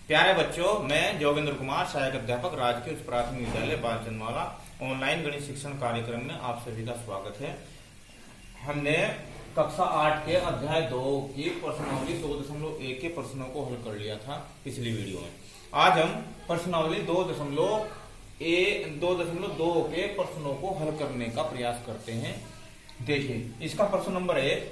प्यारे बच्चों, मैं जोगेंद्र कुमार, सहायक अध्यापक, राजकीय उच्च प्राथमिक विद्यालय बालचंदवाला, ऑनलाइन गणित शिक्षण कार्यक्रम में आप सभी का स्वागत है। हमने कक्षा 8 के अध्याय 2 की प्रश्नावली 2.1 के प्रश्नों को हल कर लिया था पिछली वीडियो में। आज हम प्रश्नावली 2.2 के प्रश्नों को हल करने का प्रयास करते हैं। देखिए, इसका प्रश्न नंबर 1,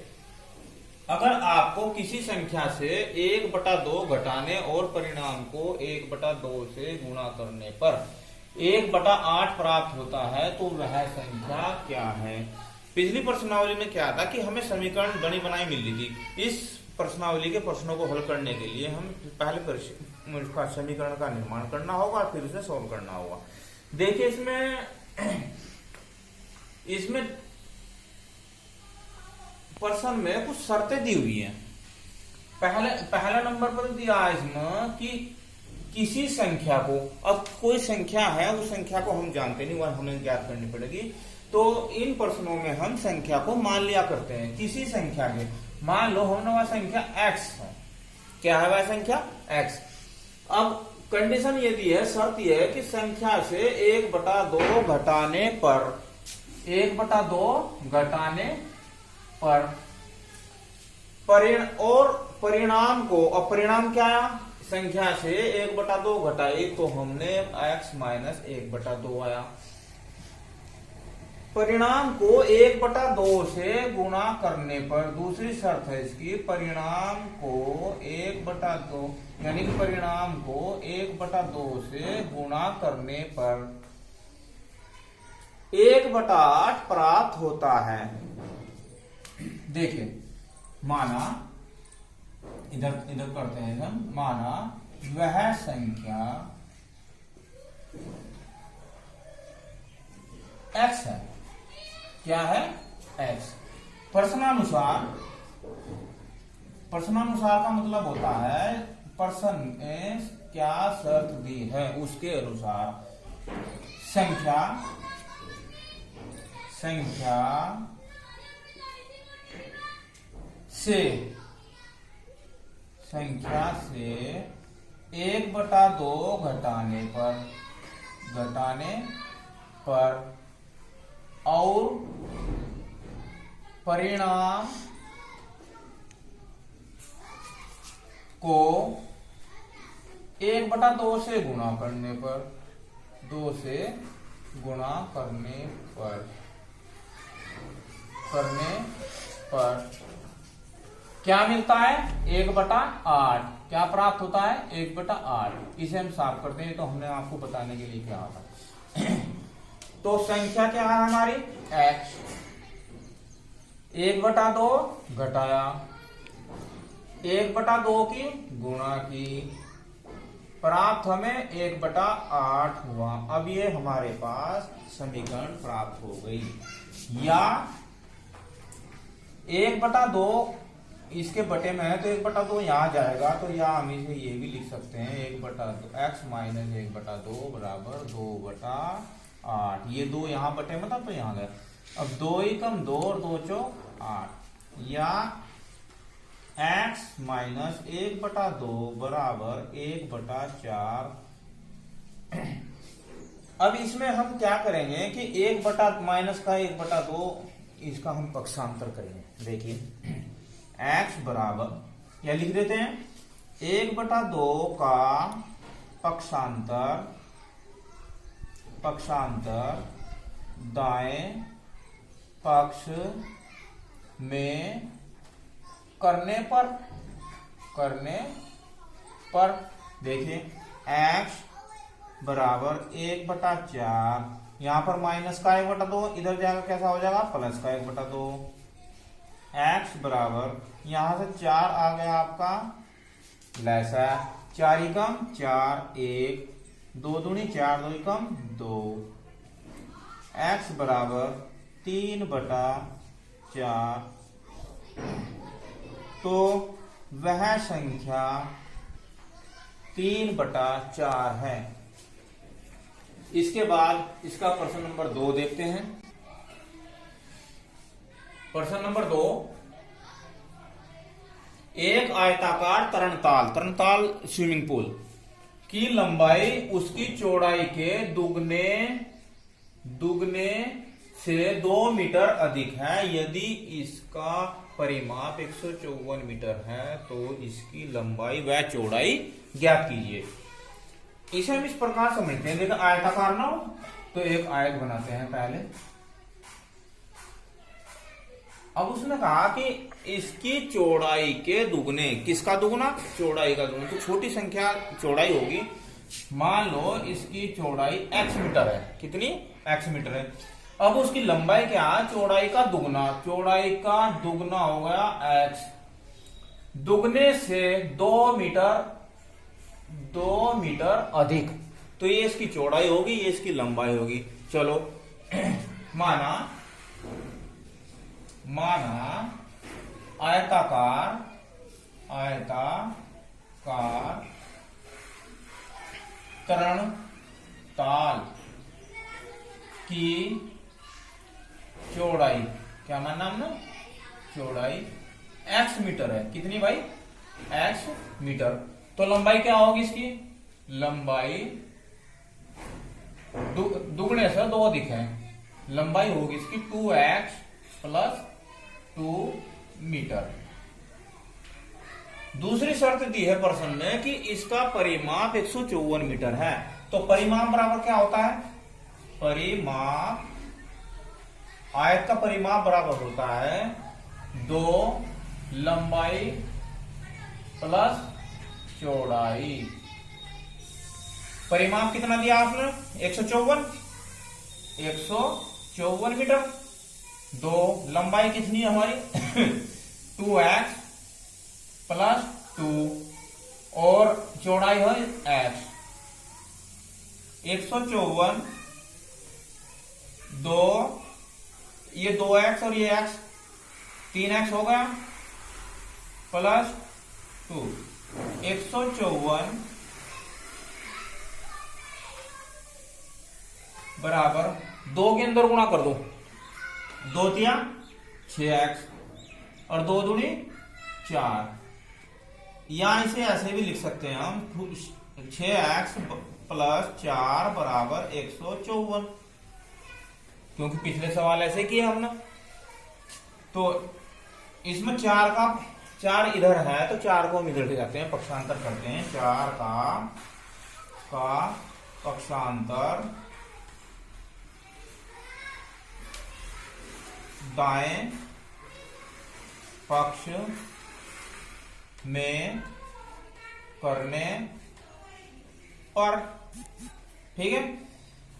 अगर आपको किसी संख्या से 1/2 घटाने और परिणाम को 1/2 से गुणा करने पर 1/8 प्राप्त होता है तो वह संख्या क्या है। पिछली प्रश्नावली में क्या था कि हमें समीकरण बनी बनाई मिल रही थी। इस प्रश्नावली के प्रश्नों को हल करने के लिए हम पहले उसका समीकरण का निर्माण करना होगा, फिर उसे सॉल्व करना होगा। देखिए, इसमें प्रश्न में कुछ शर्तें दी हुई हैं। पहला नंबर पर दिया है इसमें कि किसी संख्या को, अब कोई संख्या है, उस संख्या को हम जानते नहीं, वह हमें ज्ञात करनी पड़ेगी। तो इन प्रश्नों में हम संख्या को मान लिया करते हैं। किसी संख्या के, मान लो हमने वह संख्या x है। क्या है वह संख्या? x। अब कंडीशन ये दी है, शर्त यह है कि संख्या से 1/2 घटाने पर 1/2 घटाने पर परिणाम को, अब परिणाम क्या है? संख्या से 1/2 घटाई तो हमने x माइनस 1/2 आया। परिणाम को 1/2 से गुणा करने पर, दूसरी शर्त है इसकी, परिणाम को 1/2 यानी कि परिणाम को 1/2 से गुणा करने पर 1/8 प्राप्त होता है। देखिए, माना, इधर करते हैं हम, माना वह संख्या x है। क्या है? x। प्रश्नानुसार का मतलब होता है प्रश्न में क्या शर्त दी है उसके अनुसार संख्या से 1/2 घटाने पर और परिणाम को 1/2 से गुणा करने पर, 2 से गुणा करने पर क्या मिलता है? 1/8। क्या प्राप्त होता है? 1/8। इसे हम साफ करते हैं, तो हमने आपको बताने के लिए क्या होता। तो संख्या क्या है हमारी? x। 1/2 घटाया, 1/2 की गुणा की, प्राप्त हमें 1/8 हुआ। अब ये हमारे पास समीकरण प्राप्त हो गई। या 1/2 इसके बटे में है तो 1/2 यहां जाएगा, तो या हम इसे ये भी लिख सकते हैं 1/2 x माइनस 1/2 बराबर 2/8। ये 2 यहां बटे में था तो यहां गया। अब 2 ही कम 2 और 2 चौक 8, या x माइनस 1/2 बराबर 1/4। अब इसमें हम क्या करेंगे कि 1 माइनस का 1/2 इसका हम पक्षांतर करेंगे। देखिए, x बराबर, या लिख देते हैं 1/2 का पक्षांतर दाएं पक्ष में करने पर देखिए, x बराबर 1/4, यहां पर माइनस का 1/2, इधर जाएगा कैसा हो जाएगा? प्लस का 1/2। x बराबर, यहां से 4 आ गया आपका, लैसा 4 ही कम 4, 1, 2 दूनी 4, 2 ही कम 2। x बराबर 3/4। तो वह संख्या 3/4 है। इसके बाद इसका प्रश्न नंबर 2 देखते हैं। प्रश्न नंबर 2, एक आयताकार तरणताल स्विमिंग पूल की लंबाई उसकी चौड़ाई के दुगने से 2 मीटर अधिक है। यदि इसका परिमाप 154 मीटर है तो इसकी लंबाई व चौड़ाई ज्ञात कीजिए। इसे हम इस प्रकार समझते हैं, देखो आयताकार ना हो तो एक आयत बनाते हैं पहले। अब उसने कहा कि इसकी चौड़ाई के दुगने, किसका दुगना? चौड़ाई का दुगना। तो छोटी संख्या चौड़ाई होगी, मान लो इसकी चौड़ाई x मीटर है। कितनी? x मीटर है। अब उसकी लंबाई क्या है? चौड़ाई का दुगना। चौड़ाई का दुगना हो गया x, दुगने से 2 मीटर अधिक। तो ये इसकी चौड़ाई होगी, ये इसकी लंबाई होगी। चलो माना आयताकार तरणताल की चौड़ाई, क्या माना हमने? चौड़ाई x मीटर है। कितनी भाई? x metre. तो लंबाई क्या होगी इसकी? लंबाई दुगने से 2 अधिक है, लंबाई होगी इसकी 2x प्लस 2 मीटर। दूसरी शर्त दी है प्रश्न में कि इसका परिमाप 154 मीटर है। तो परिमाप बराबर क्या होता है? परिमाप, आयत का परिमाप बराबर होता है 2 लंबाई प्लस चौड़ाई। परिमाप कितना दिया आपने? 154 मीटर। 2 लंबाई कितनी है हमारी? 2x प्लस 2 और चौड़ाई है x। 154 2, ये 2x और ये x, 3x हो गया प्लस 2। 154 बराबर 2 के अंदर गुणा कर दो, 2 तिया 6x और 2 दूनी 4। या इसे ऐसे भी लिख सकते हैं हम, 6x प्लस 4 बराबर 154, क्योंकि पिछले सवाल ऐसे किए हमने। तो इसमें 4 इधर है तो 4 को हम इधर ले जाते हैं, पक्षांतर करते हैं। 4 का पक्षांतर दाएं पक्ष में करने पर, ठीक है।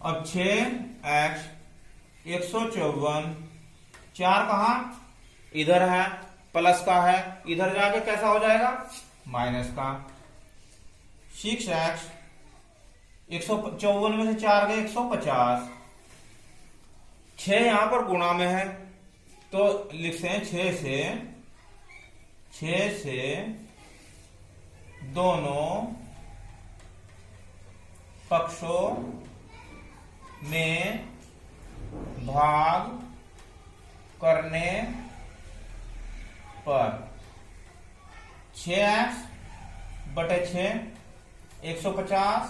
अब 6x 154, 4 कहां? इधर है, प्लस का है, इधर जाके कैसा हो जाएगा? माइनस का। 6x 154 में से 4 गए 150, 6 यहां पर गुणा में है तो लिखते हैं 6 से दोनों पक्षों में भाग करने पर 6x बटे 6, 150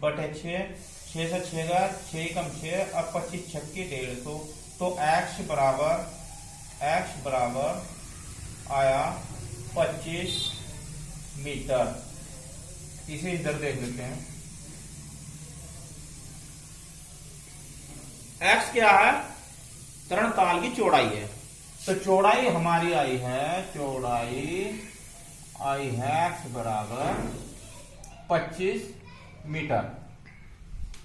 बटे 6, 6 से 6 गया, 6 कम 6, अब 25 छक्की 150। तो x बराबर आया 25 मीटर। इसे इधर देख लेते हैं। x क्या है? तरणताल की चौड़ाई है। तो चौड़ाई हमारी आई है x बराबर 25 मीटर।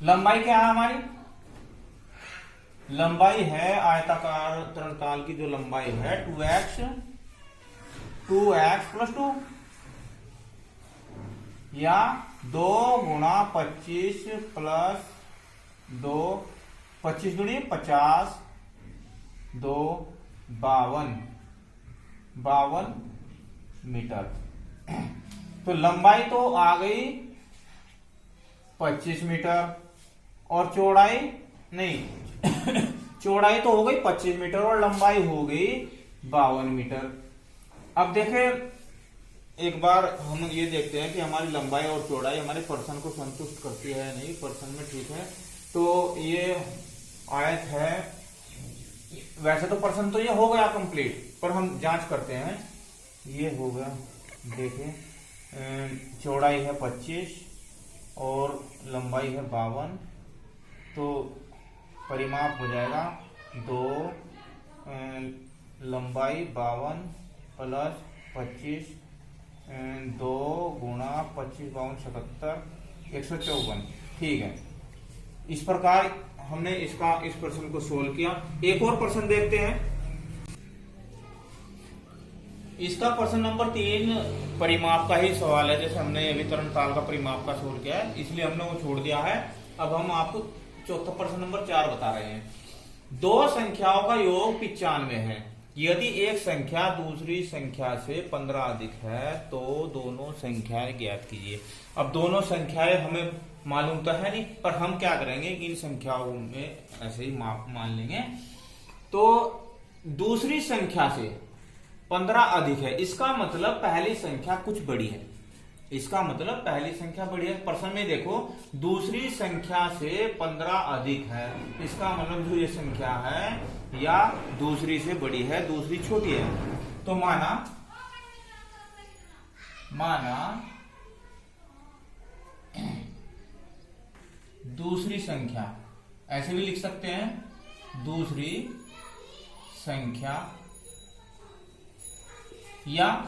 लंबाई क्या है हमारी? लंबाई है आयताकार तरणताल की जो लंबाई है 2x प्लस 2 या 2 गुणा 25 प्लस 2, 25 दूनी 50, 2 52 मीटर। तो लंबाई तो आ गई 25 मीटर और चौड़ाई नहीं चौड़ाई तो हो गई 25 मीटर और लंबाई हो गई 52 मीटर। अब देखें एक बार हम ये देखते हैं कि हमारी लंबाई और चौड़ाई हमारे पर्सन को संतुष्ट करती है नहीं, पर्सन में ठीक है। तो ये आयत है, वैसे तो पर्सन तो ये हो गया कंप्लीट, पर हम जांच करते हैं। ये हो गया, देखिए चौड़ाई है 25 और लंबाई है 52, तो परिमाप हो जाएगा 2 लंबाई 52 प्लस 25, 2 गुणा 25 52 77 154। ठीक है, इस प्रकार हमने इस प्रश्न को सोल्व किया। एक और प्रश्न देखते हैं। इसका प्रश्न नंबर 3 परिमाप का ही सवाल है, जैसे हमने अभी तरंगताल का परिमाप का सोल्व किया है, इसलिए हमने वो छोड़ दिया है। अब हम आपको चौथा प्रश्न नंबर 4 बता रहे हैं। दो संख्याओं का योग 95 है। यदि एक संख्या दूसरी संख्या से 15 अधिक है तो दोनों संख्याएं ज्ञात कीजिए। अब दोनों संख्याएं हमें मालूम तो है नहीं, पर हम क्या करेंगे, इन संख्याओं में ऐसे ही मान लेंगे। तो दूसरी संख्या से 15 अधिक है, इसका मतलब पहली संख्या कुछ बड़ी है, इसका मतलब पहली संख्या बड़ी है। प्रश्न में देखो, दूसरी संख्या से 15 अधिक है, इसका मतलब जो ये संख्या है या दूसरी से बड़ी है, दूसरी छोटी है। तो माना दूसरी संख्या, ऐसे भी लिख सकते हैं, दूसरी संख्या या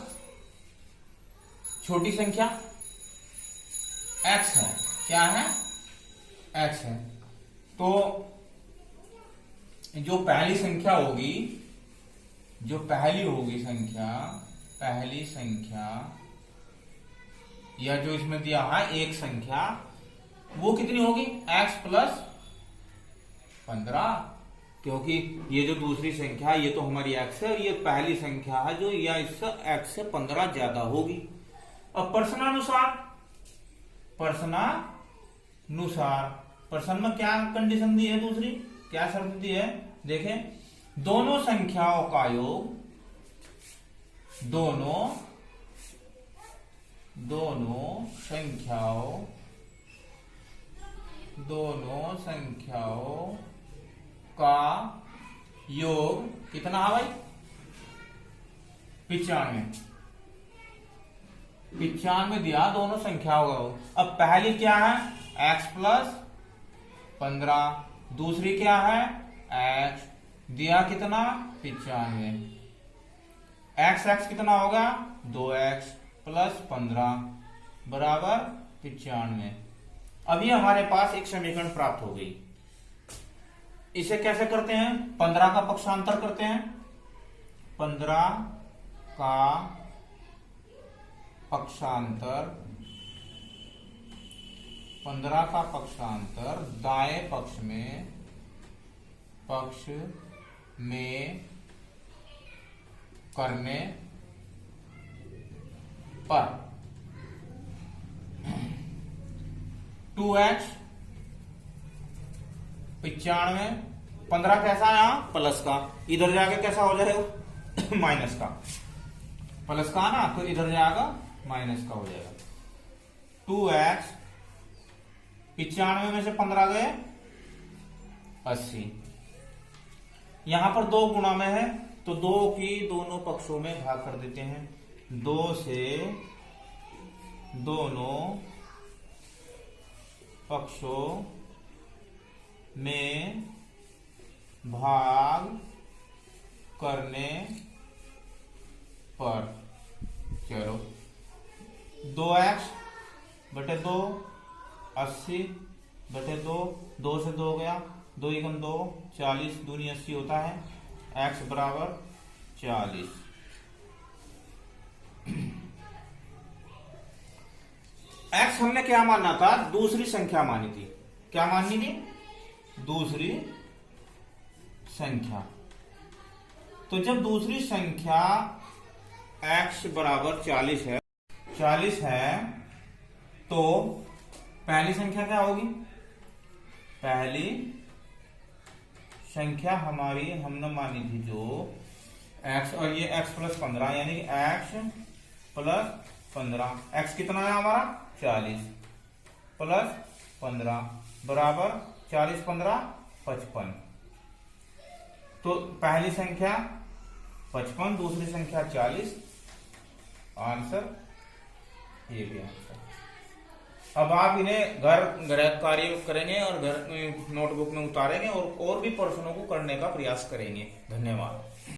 छोटी संख्या x है, क्या है, x है। तो जो पहली संख्या होगी, जो पहली होगी संख्या, पहली संख्या या जो इसमें दिया है एक संख्या, वो कितनी होगी, x प्लस 15, क्योंकि ये जो दूसरी संख्या है ये तो हमारी x है और ये पहली संख्या है जो या इससे x से 15 ज्यादा होगी। अब प्रश्न में क्या कंडीशन दी है, दूसरी क्या शर्त दी है, देखें, दोनों संख्याओं का योग, दोनों संख्याओं का योग कितना है भाई, 95 दिया दोनों संख्याओं का। अब पहली क्या है, x प्लस 15, दूसरी क्या है, x दिया कितना, 95, x कितना होगा, 2x प्लस 15 बराबर 95। अभी हमारे पास एक समीकरण प्राप्त हो गई। इसे कैसे करते हैं, 15 का पक्षांतर करते हैं, 15 का दाएं पक्ष में करने पर 2x 95, 15 कैसा है, यहां प्लस का, इधर जाके कैसा हो जाएगा माइनस का, प्लस का ना, तो इधर जाएगा माइनस का हो जाएगा। 2x 95 में से 15 गए 80, यहां पर 2 गुणा में है तो 2 की दोनों पक्षों में भाग कर देते हैं, 2 से दोनों पक्षों में भाग करने पर, चलो 2x बटे 2 80 बटे 2, 2 से 2 गया, 2 एकम 2, 40 दूनी 80 होता है, x बराबर 40। x हमने क्या मानना था, दूसरी संख्या मानी थी, क्या माननी थी, दूसरी संख्या। तो जब दूसरी संख्या x बराबर 40 है तो पहली संख्या क्या होगी, पहली संख्या हमारी हमने मानी थी जो x, और ये x प्लस 15 यानी कि x प्लस 15, x कितना है हमारा 40 प्लस 15 बराबर 40 15 55। तो पहली संख्या 55, दूसरी संख्या 40, आंसर ये भी आंसर। अब आप इन्हें घर गृह कार्य करेंगे और घर नोटबुक में उतारेंगे और भी प्रश्नों को करने का प्रयास करेंगे। धन्यवाद।